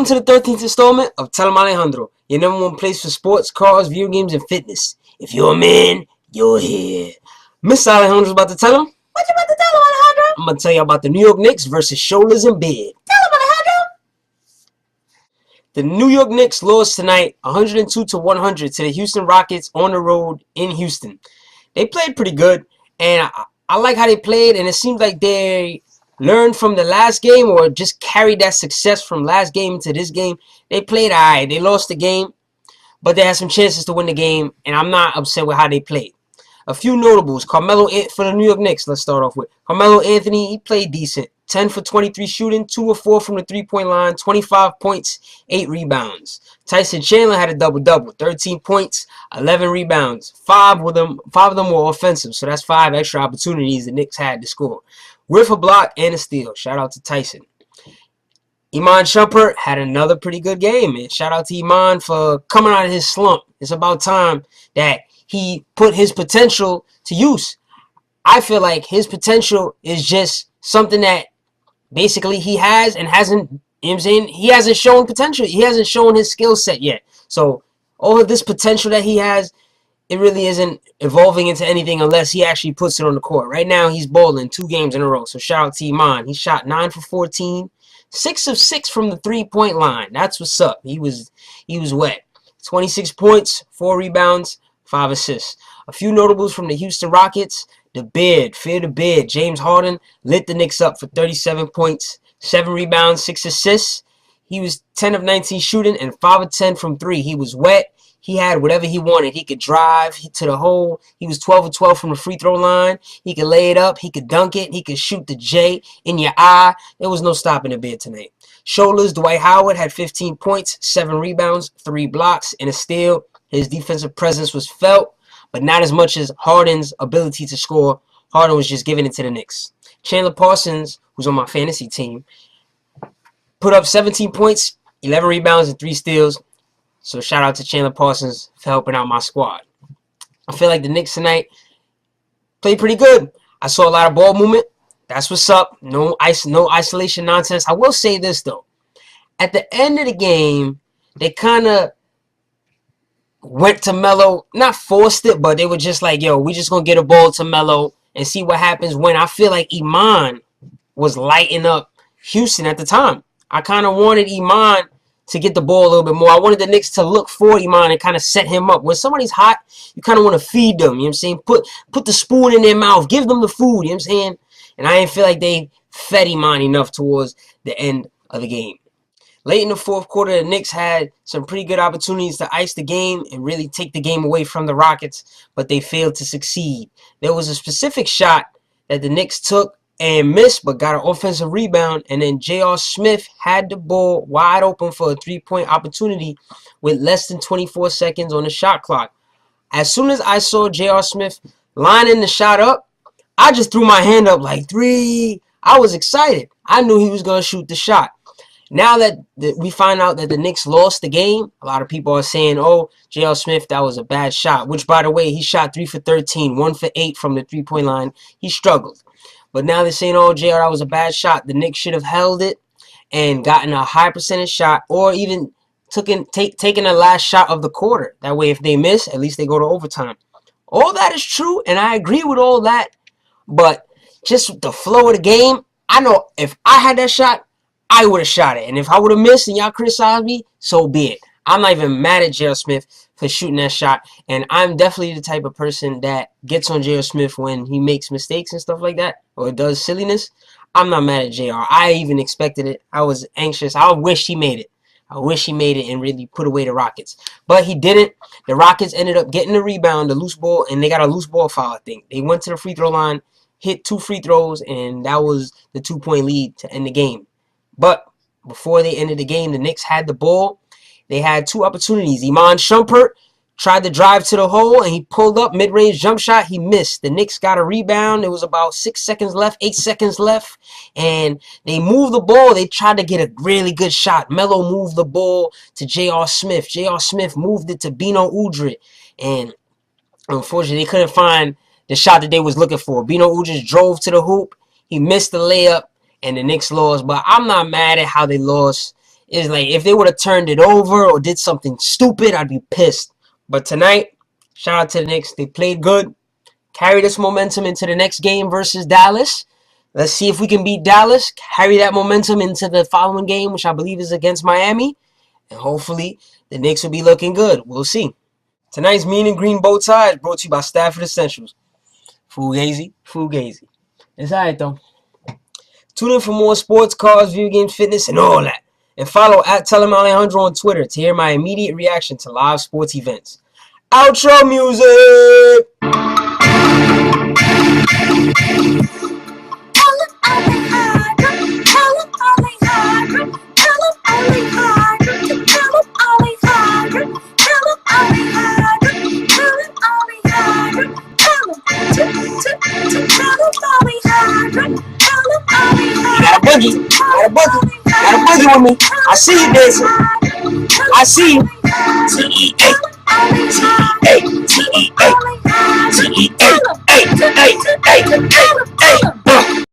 Welcome to the 13th installment of Em Alejandro, your number one place for sports, cars, video games, and fitness. If you're a man, you're here. Mr. Alejandro's about to tell him. What you about to tell him, Alejandro? I'm going to tell you about the New York Knicks versus shoulders and beard. Tell him, Alejandro. The New York Knicks lost tonight 102-100 to the Houston Rockets on the road in Houston. They played pretty good, and I like how they played, and it seems like they learned from the last game or just carried that success from last game to this game. They played all right. They lost the game, but they had some chances to win the game, and I'm not upset with how they played. A few notables. Carmelo for the New York Knicks, let's start off with. Carmelo Anthony, he played decent. 10 for 23 shooting, 2 of 4 from the three-point line, 25 points, 8 rebounds. Tyson Chandler had a double-double, 13 points, 11 rebounds. Five of them were offensive, so that's 5 extra opportunities the Knicks had to score. With a block and a steal. Shout out to Tyson. Iman Shumpert had another pretty good game, man. Shout out to Iman for coming out of his slump. It's about time that he put his potential to use. I feel like his potential is just something that basically he has and hasn't, you know what I'm saying? He hasn't shown potential. He hasn't shown his skill set yet. So all of this potential that he has, it really isn't evolving into anything unless he actually puts it on the court. Right now, he's bowling 2 games in a row. So shout out to Iman. He shot 9 for 14, 6 of 6 from the three-point line. That's what's up. He was wet. 26 points, 4 rebounds, 5 assists. A few notables from the Houston Rockets. The Beard, Fear the Beard, James Harden lit the Knicks up for 37 points, 7 rebounds, 6 assists. He was 10 of 19 shooting and 5 of 10 from 3. He was wet. He had whatever he wanted. He could drive to the hole. He was 12 of 12 from the free throw line. He could lay it up. He could dunk it. He could shoot the J in your eye. There was no stopping the Beard tonight. Shoulders, Dwight Howard had 15 points, 7 rebounds, 3 blocks, and a steal. His defensive presence was felt, but not as much as Harden's ability to score. Harden was just giving it to the Knicks. Chandler Parsons, who's on my fantasy team, put up 17 points, 11 rebounds, and 3 steals. So shout out to Chandler Parsons for helping out my squad. I feel like the Knicks tonight played pretty good. I saw a lot of ball movement. That's what's up. No isolation nonsense. I will say this, though. At the end of the game, they kind of went to Melo, not forced it, but they were just like, yo, we just going to get a ball to Melo and see what happens when. I feel like Iman was lighting up Houston at the time. I kind of wanted Iman to get the ball a little bit more. I wanted the Knicks to look for Iman and kind of set him up. When somebody's hot, you kind of want to feed them, you know what I'm saying? Put the spoon in their mouth. Give them the food, you know what I'm saying? And I didn't feel like they fed Iman enough towards the end of the game. Late in the fourth quarter, the Knicks had some pretty good opportunities to ice the game and really take the game away from the Rockets, but they failed to succeed. There was a specific shot that the Knicks took and missed, but got an offensive rebound, and then J.R. Smith had the ball wide open for a 3-point opportunity with less than 24 seconds on the shot clock. As soon as I saw J.R. Smith lining the shot up, I just threw my hand up like 3. I was excited. I knew he was going to shoot the shot. Now that we find out that the Knicks lost the game, a lot of people are saying, oh, J.R. Smith, that was a bad shot. Which, by the way, he shot 3 for 13, 1 for 8 from the three-point line. He struggled. But now they're saying, oh, JR, that was a bad shot. The Knicks should have held it and gotten a high percentage shot, or even taken the last shot of the quarter. That way, if they miss, at least they go to overtime. All that is true, and I agree with all that. But just the flow of the game, I know if I had that shot, I would have shot it. And if I would have missed and y'all criticized me, so be it. I'm not even mad at J.R. Smith for shooting that shot. And I'm definitely the type of person that gets on J.R. Smith when he makes mistakes and stuff like that, or does silliness. I'm not mad at J.R. I even expected it. I was anxious. I wish he made it. I wish he made it and really put away the Rockets. But he didn't. The Rockets ended up getting the rebound, the loose ball, and they got a loose ball foul, I think. They went to the free throw line, hit 2 free throws, and that was the 2-point lead to end the game. But before they ended the game, the Knicks had the ball. They had 2 opportunities. Iman Shumpert tried to drive to the hole, and he pulled up mid-range jump shot. He missed. The Knicks got a rebound. There was about 6 seconds left, 8 seconds left, and they moved the ball. They tried to get a really good shot. Melo moved the ball to J.R. Smith. J.R. Smith moved it to Bino Udrih, and unfortunately, they couldn't find the shot that they was looking for. Bino Udrih drove to the hoop. He missed the layup, and the Knicks lost. But I'm not mad at how they lost. It's like if they would have turned it over or did something stupid, I'd be pissed. But tonight, shout out to the Knicks. They played good. Carry this momentum into the next game versus Dallas. Let's see if we can beat Dallas. Carry that momentum into the following game, which I believe is against Miami. And hopefully, the Knicks will be looking good. We'll see. Tonight's Mean and Green Bow Tie is brought to you by Stafford Essentials. Fugazi. It's alright though. Tune in for more sports, cars, video games, fitness, and all that. And follow at Em Alejandro on Twitter to hear my immediate reaction to live sports events. Outro music! Got a boogie with me. I see you dancing. I see you. T-E-A. T-E-A. T-E-A. T-E-A.